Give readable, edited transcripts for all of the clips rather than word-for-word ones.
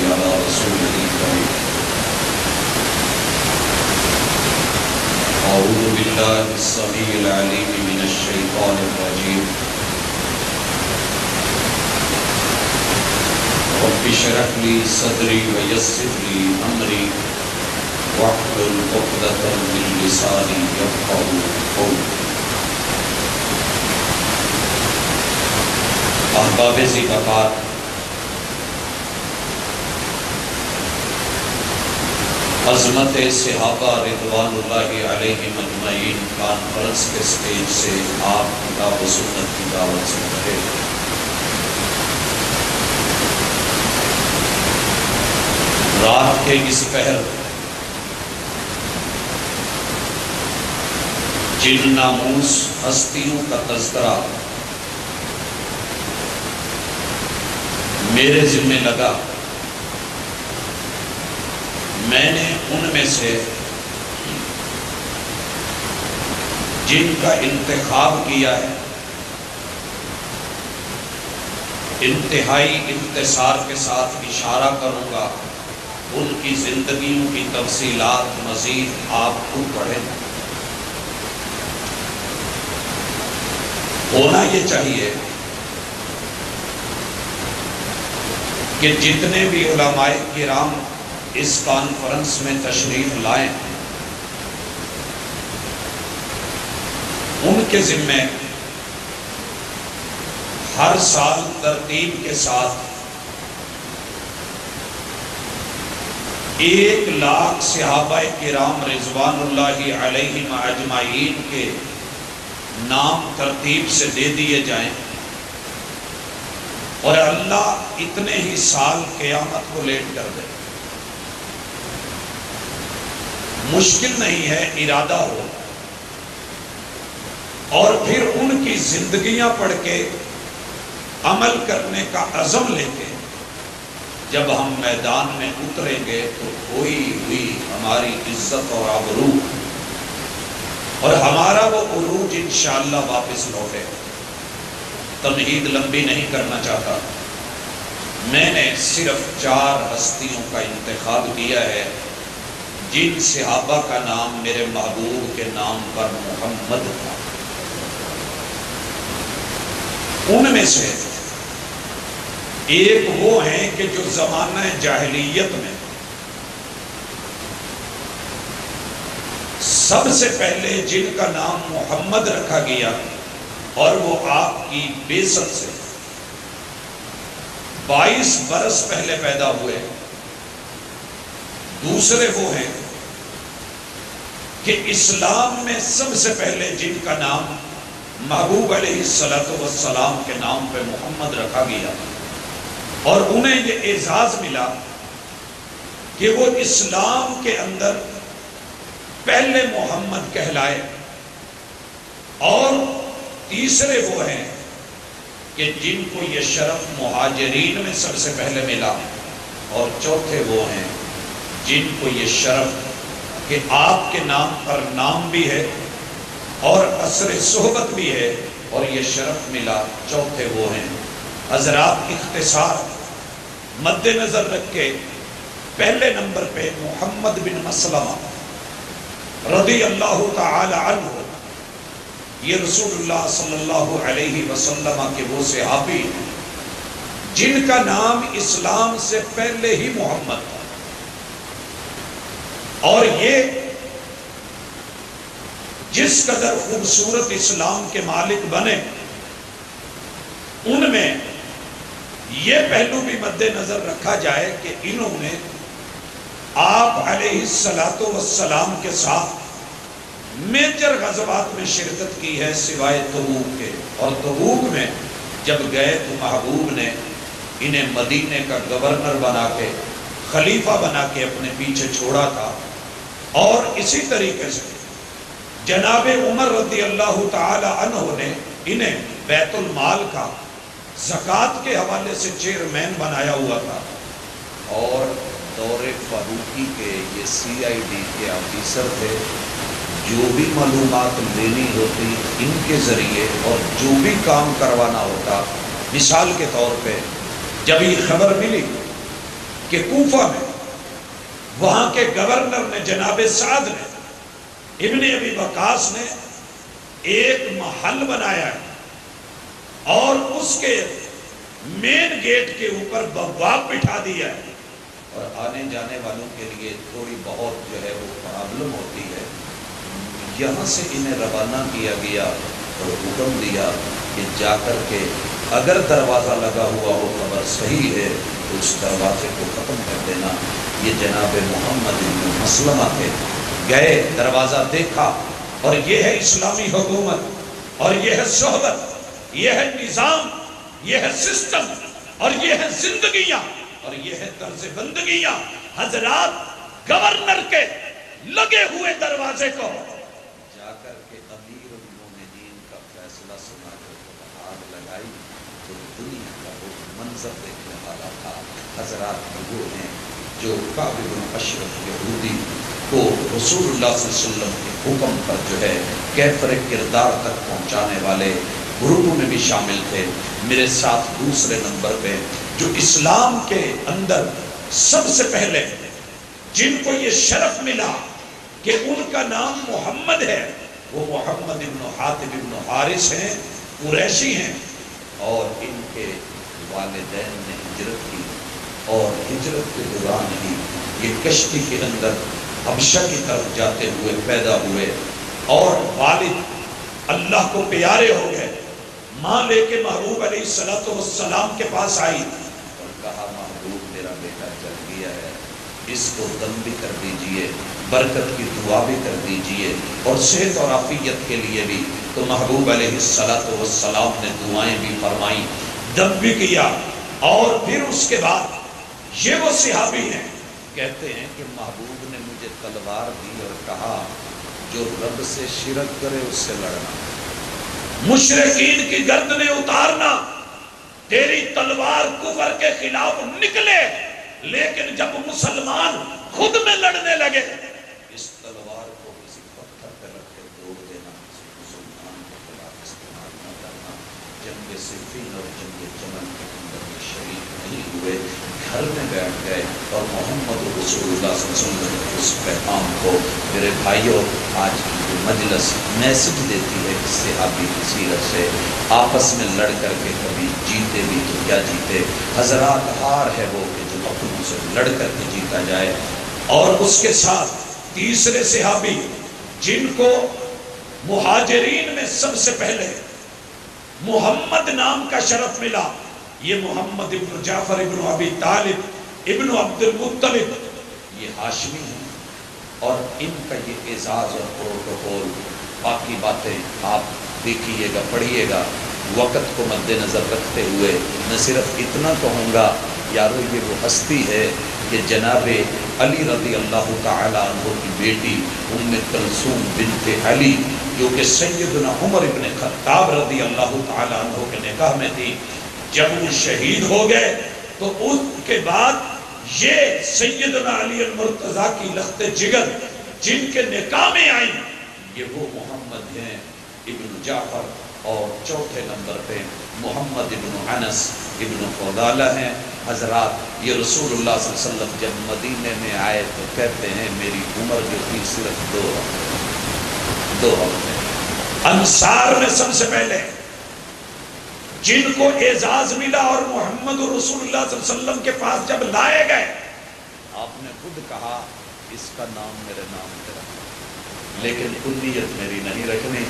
على رسوله الكريم أعوذ بالله السميع العليم من الشيطان الرجيم رب اشرح لي صدري ويسر لي أمري واحلل عقدة من لساني يفقهوا قولي۔ احباب ذی-وقار، عظمت صحابہ رضوان اللہ علیہم اجمعین کانفرنس کے سٹیج سے آپ کتاب و سنت کی دعوت سن رہے ہیں۔ رات کے اس پہر جن ناموس ہستیوں کا تذکرہ میرے ذمہ لگا، میں نے ان میں سے جن کا انتخاب کیا ہے انتہائی اختصار کے ساتھ اشارہ کروں گا، ان کی زندگیوں کی تفصیلات مزید آپ خود پڑھیں۔ ہونا یہ چاہیے کہ جتنے بھی علماء کرام اس کانفرنس میں تشریف لائیں ان کے ذمے ہر سال ترتیب کے ساتھ 1,00,000 صحابہ کرام رضوان اللہ علیہم اجمعین کے نام ترتیب سے دے دیے جائیں، اور اللہ اتنے ہی سال قیامت کو لیٹ کر دے۔ مشکل نہیں ہے، ارادہ ہو اور پھر ان کی زندگیاں پڑھ کے عمل کرنے کا عزم لے کے جب ہم میدان میں اتریں گے تو کھوئی ہوئی ہماری عزت اور آبرو اور ہمارا وہ عروج انشاءاللہ واپس لوٹے۔ تمہید لمبی نہیں کرنا چاہتا، میں نے صرف 4 ہستیوں کا انتخاب کیا ہے جن صحابہ کا نام میرے محبوب کے نام پر محمد تھا۔ ان میں سے ایک وہ ہیں کہ جو زمانہ جاہلیت میں سب سے پہلے جن کا نام محمد رکھا گیا اور وہ آپ کی بعثت سے 22 برس پہلے پیدا ہوئے۔ دوسرے وہ ہیں کہ اسلام میں سب سے پہلے جن کا نام محبوب علیہ السلام کے نام پہ محمد رکھا گیا اور انہیں یہ اعزاز ملا کہ وہ اسلام کے اندر پہلے محمد کہلائے۔ اور تیسرے وہ ہیں کہ جن کو یہ شرف مہاجرین میں سب سے پہلے ملا، اور چوتھے وہ ہیں جن کو یہ شرف کہ آپ کے نام پر نام بھی ہے اور اثر صحبت بھی ہے اور یہ شرف ملا، چوتھے وہ ہیں۔ حضرات، اختصار مد نظر رکھ کے پہلے نمبر پہ محمد بن مسلمہ رضی اللہ تعالی عنہ، یہ رسول اللہ صلی اللہ علیہ وسلم کے وہ صحابی جن کا نام اسلام سے پہلے ہی محمد تھا، اور یہ جس قدر خوبصورت اسلام کے مالک بنے، ان میں یہ پہلو بھی مد نظر رکھا جائے کہ انہوں نے آپ علیہ السلام کے ساتھ میجر غزوات میں شرکت کی ہے سوائے تبوک کے، اور تبوک میں جب گئے تو محبوب نے انہیں مدینے کا گورنر بنا کے، خلیفہ بنا کے اپنے پیچھے چھوڑا تھا۔ اور اسی طریقے سے جناب عمر رضی اللہ تعالی عنہ نے انہیں بیت المال کا زکوٰۃ کے حوالے سے چیئرمین بنایا ہوا تھا، اور دور فاروقی کے یہ CID کے آفیسر تھے۔ جو بھی معلومات لینی ہوتی ان کے ذریعے اور جو بھی کام کروانا ہوتا، مثال کے طور پہ جب یہ خبر ملی کہ کوفہ میں وہاں کے گورنر نے جناب سعد نے ابن ابی وقاص نے ایک محل بنایا ہے اور اس کے مین گیٹ کے اوپر بواب بٹھا دیا ہے، اور آنے جانے والوں کے لیے تھوڑی بہت جو ہے وہ پرابلم ہوتی ہے۔ یہاں سے انہیں روانہ کیا گیا اور حکم دیا کہ جا کر کے اگر دروازہ لگا ہوا ہو خبر صحیح ہے تو اس دروازے کو ختم کر دینا۔ یہ جناب محمد بن مسلمہ تھے، گئے دروازہ دیکھا، اور یہ ہے اسلامی حکومت، اور یہ ہے صحبت، یہ ہے نظام، یہ ہے سسٹم، اور یہ ہے زندگیاں، اور یہ ہے طرز بندگیاں۔ حضرات گورنر کے لگے ہوئے دروازے کو جا کر کے امیر المومنین کا فیصلہ سنا کر آگ لگائی تو دنیا کا وہ منظر دیکھنے والا تھا۔ حضرات وہ ہیں جو کعب بن اشرف یہودی کو رسول اللہ صلی اللہ علیہ وسلم کے حکم پر جو ہے کیفر کردار تک پہنچانے والے گروپ میں بھی شامل تھے۔ میرے ساتھ دوسرے نمبر پہ جو اسلام کے اندر سب سے پہلے جن کو یہ شرف ملا کہ ان کا نام محمد ہے، وہ محمد ابن حاتب ابن حارث ہیں، قریشی ہیں، اور ان کے والدین نے ہجرت کی، اور ہجرت کے دوران ہی یہ کشتی کے اندر حبشہ کی طرف جاتے ہوئے پیدا ہوئے، اور والد اللہ کو پیارے ہو گئے۔ ماں لے کے محبوب علیہ السلام کے پاس آئی اور کہا محبوب میرا بیٹا چل گیا ہے، اس کو دم بھی کر دیجئے، برکت کی دعا بھی کر دیجئے، اور صحت اور عافیت کے لیے بھی۔ تو محبوب علیہ السلام نے دعائیں بھی فرمائیں، دم بھی کیا، اور پھر اس کے بعد یہ وہ صحابی ہیں کہتے ہیں کہ محبوب نے مجھے تلوار دی اور کہا جو رب سے شرک کرے اس سے لڑنا، مشرکین کی گردنیں اتارنا، تیری تلوار کفر کے خلاف نکلے، لیکن جب مسلمان خود میں لڑنے لگے اس تلوار کو کسی پتھر پہ رکھ کے توڑ دینا، مسلمان کے خلاف استعمال نہ کرنا۔ جنگ صفین اور جنگ جمل کے اندر شریک نہیں ہوئے، گھر میں بیٹھ گئے، اور محمد رسول اللہ صلی اللہ علیہ وسلم نے اس پیغام کو میرے بھائیوں آج کی مجلس میسج دیتی ہے کہ صحابی کی سیرت سے آپس میں لڑ کر کے کبھی جیتے بھی تو کیا جیتے۔ حضرات ہار ہے وہ کہ جو اپنوں سے لڑ کر کے جیتا جائے۔ اور اس کے ساتھ تیسرے صحابی جن کو مہاجرین میں سب سے پہلے محمد نام کا شرف ملا، یہ محمد ابن جعفر ابن ابی طالب ابن عبد المطلب، یہ ہاشمی ہیں، اور ان کا یہ اعزاز اور پروٹوکول، باقی باتیں آپ دیکھیے گا پڑھیے گا، وقت کو مد نظر رکھتے ہوئے میں صرف اتنا کہوں گا یارو یہ وہ ہستی ہے کہ جناب علی رضی اللہ تعالیٰ عنہ کی بیٹی ام کلثوم بنت علی جو کہ سیدنا عمر ابن خطاب رضی اللہ تعالیٰ عنہ کے نکاح میں تھی، جب وہ شہید ہو گئے تو اس کے بعد یہ سیدنا علی المرتضیٰ کی لخت جگر جن کے نکاح میں آئیں یہ وہ محمد ہیں ابن جعفر، اور چوتھے نمبر پہ محمد ابن انس ابن فضالہ ہیں۔ حضرات یہ رسول اللہ صلی اللہ علیہ وسلم جب مدینے میں آئے تو کہتے ہیں میری عمر جو تھی صرف 2 ہفتے۔ انصار میں سب سے پہلے جن کو اعزاز ملا اور محمد رسول اللہ صلی اللہ علیہ وسلم کے پاس جب لائے گئے، آپ نے خود کہا اس کا نام میرے نام پہ رکھنا، لیکن کنیت میری نہیں رکھنی،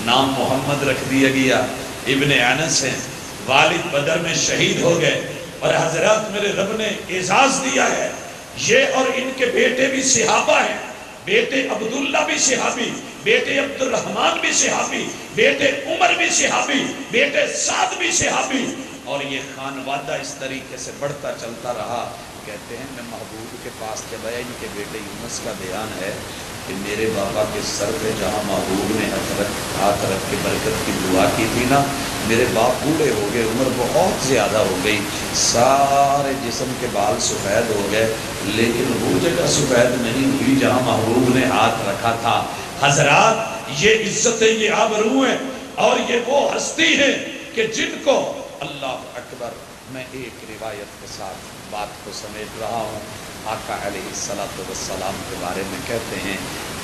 نام محمد رکھ دیا گیا۔ ابن انس ہیں، والد بدر میں شہید ہو گئے، اور حضرات میرے رب نے اعزاز دیا ہے، یہ اور ان کے بیٹے بھی صحابہ ہیں، بیٹے عبداللہ بھی صحابی، بیٹے عبد الرحمن بھی صحابی، بیٹے عمر بھی صحابی، بیٹے سعد بھی صحابی، اور یہ خانوادہ اس طریقے سے بڑھتا چلتا رہا۔ کہتے ہیں میں محبوب کے پاس جب آیا، ان کے بیٹے یونس کا بیان ہے کہ میرے بابا کے سر پہ جہاں محبوب نے ہاتھ رکھ کے برکت کی دعا کی تھی نا، میرے باپ بوڑھے ہو گئے، عمر بہت زیادہ ہو گئی، سارے جسم کے بال سفید ہو گئے، لیکن وہ جگہ سفید نہیں ہوئی جہاں محبوب نے ہاتھ رکھا تھا۔ حضرات یہ عزتیں، یہ آبرو ہیں، اور یہ وہ ہستی ہیں کہ جن کو اللہ اکبر میں ایک روایت کے ساتھ بات کو سمیٹ رہا ہوں۔ آقا علیہ الصلوۃ والسلام کے بارے میں کہتے ہیں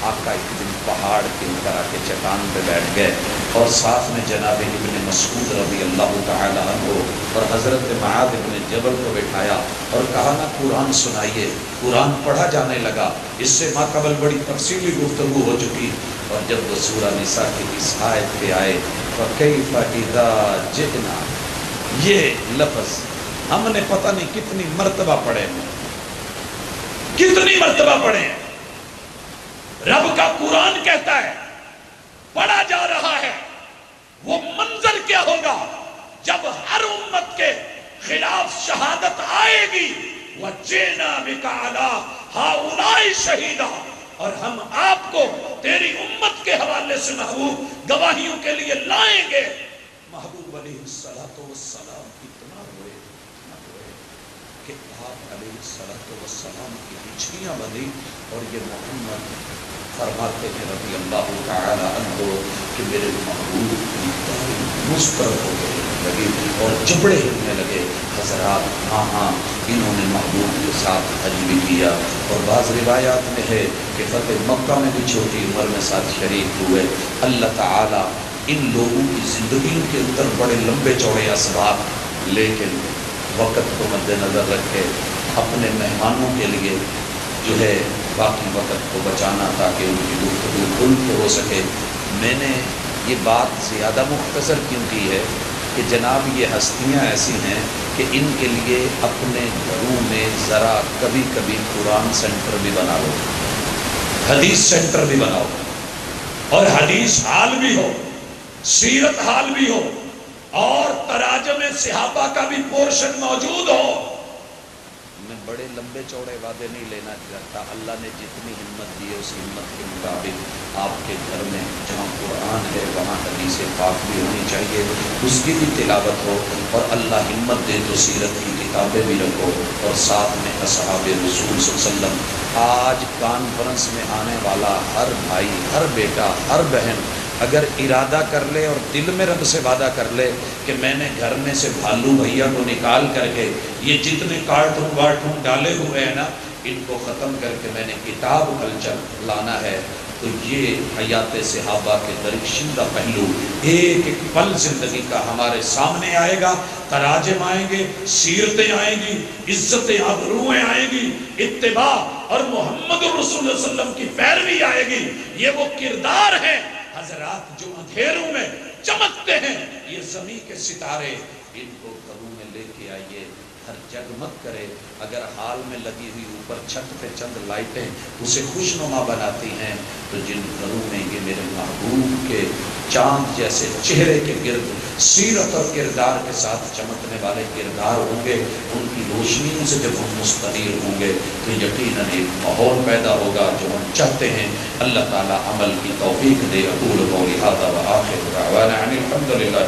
آقا ایک دن پہاڑ کے اوپر آ کے چٹان پہ بیٹھ گئے اور ساتھ میں جناب ابن مسعود رضی اللہ تعالی عنہ اور حضرت معاذ ابن جبل کو بٹھایا اور کہا نا قرآن سنائیے۔ قرآن پڑھا جانے لگا۔ اس سے ماقبل بڑی تفصیلی گفتگو ہو چکی، اور جب وہ سورہ نساء کی اس آیت پہ آئے فَكَيْفَ إِذَا جِئْنَا، یہ لفظ ہم نے پتہ نہیں کتنی مرتبہ پڑھے ہیں، کتنی مرتبہ پڑھے ہیں۔ رب کا قرآن کہتا ہے پڑھا جا رہا ہے، وہ منظر کیا ہوگا جب ہر امت کے خلاف شہادت آئے گی، وَجِئْنَا بِكَ عَلَىٰ هَٰؤُلَاءِ شَهِيدًا، اور ہم آپ کو تیری امت کے حوالے سے محبوب گواہیوں کے لیے لائیں گے۔ محبوب علیہ السلام اتنا ہوئے کہ آپ علیہ السلام کی ہچکیاں بندھی، اور یہ محمد فرماتے ہیں رضی اللہ تعالی عنہ کہ میرے محبوب کی تعریف مسترد ہو لگی اور جبڑے ہلنے لگے۔ حضرات ہاں انہوں نے محبوب کے ساتھ حج بھی کیا، اور بعض روایات میں ہے کہ فتح مکہ میں بھی چھوٹی عمر میں ساتھ شریک ہوئے۔ اللہ تعالی ان لوگوں کی زندگیوں کے اندر بڑے لمبے چوڑے اسباب، لیکن وقت کو مد نظر رکھے اپنے مہمانوں کے لیے جو ہے باقی وقت کو بچانا تاکہ ان کی گفتگو کھل ہو سکے۔ میں نے یہ بات زیادہ مختصر کیوں کی ہے کہ جناب یہ ہستیاں ایسی ہیں کہ ان کے لیے اپنے گھروں میں ذرا کبھی کبھی قرآن سینٹر بھی بنا لو، حدیث سینٹر بھی بناؤ، اور حدیث حال بھی ہو، سیرت حال بھی ہو، اور تراجم صحابہ کا بھی پورشن موجود ہو۔ میں بڑے لمبے چوڑے وعدے نہیں لینا چاہتا، اللہ نے جتنی ہمت دی ہے اس ہمت کے مطابق آپ کے گھر میں جہاں قرآن ہے وہاں حدیث پاک بھی ہونی چاہیے، اس کی بھی تلاوت ہو، اور اللہ ہمت دے تو سیرت کی کتابیں بھی رکھو، اور ساتھ میں اصحاب رسول صلی اللہ علیہ وسلم۔ آج کانفرنس میں آنے والا ہر بھائی، ہر بیٹا، ہر بہن اگر ارادہ کر لے اور دل میں رب سے وعدہ کر لے کہ میں نے گھر میں سے بھالو بھیا کو نکال کر کے یہ جتنے کارٹون وارٹون ڈالے ہوئے ہیں نا ان کو ختم کر کے میں نے کتاب کلچر لانا ہے، تو یہ حیات صحابہ کے درکشندہ پہلو ایک ایک پل زندگی کا ہمارے سامنے آئے گا۔ تراجم آئیں گے، سیرتیں آئیں گی، عزتیں آبروئیں آئیں گی، اتباع اور محمد رسول اللہ علیہ وسلم کی پیروی آئے گی۔ یہ وہ کردار ہیں حضرات جو اندھیروں میں چمکتے ہیں، یہ زمین کے ستارے، ان کو گھروں میں لے کے آئیے، ہر جگمگ کرے۔ اگر حال میں لگی ہوئی اوپر چھت پہ چند لائٹیں اسے خوشنما بناتی ہیں، تو جن گھروں میں یہ میرے محبوب کے چاند جیسے چہرے کے گرد سیرت اور کردار کے ساتھ چمکنے والے کردار ہوں گے، ان کی روشنیوں سے جب ہم مستنیر ہوں گے تو یقیناً ایک ماحول پیدا ہوگا جو ہم چاہتے ہیں۔ اللہ تعالی عمل کی توفیق دے۔ اقول قولی ھذا وآخر دعوانا ان الحمد للہ۔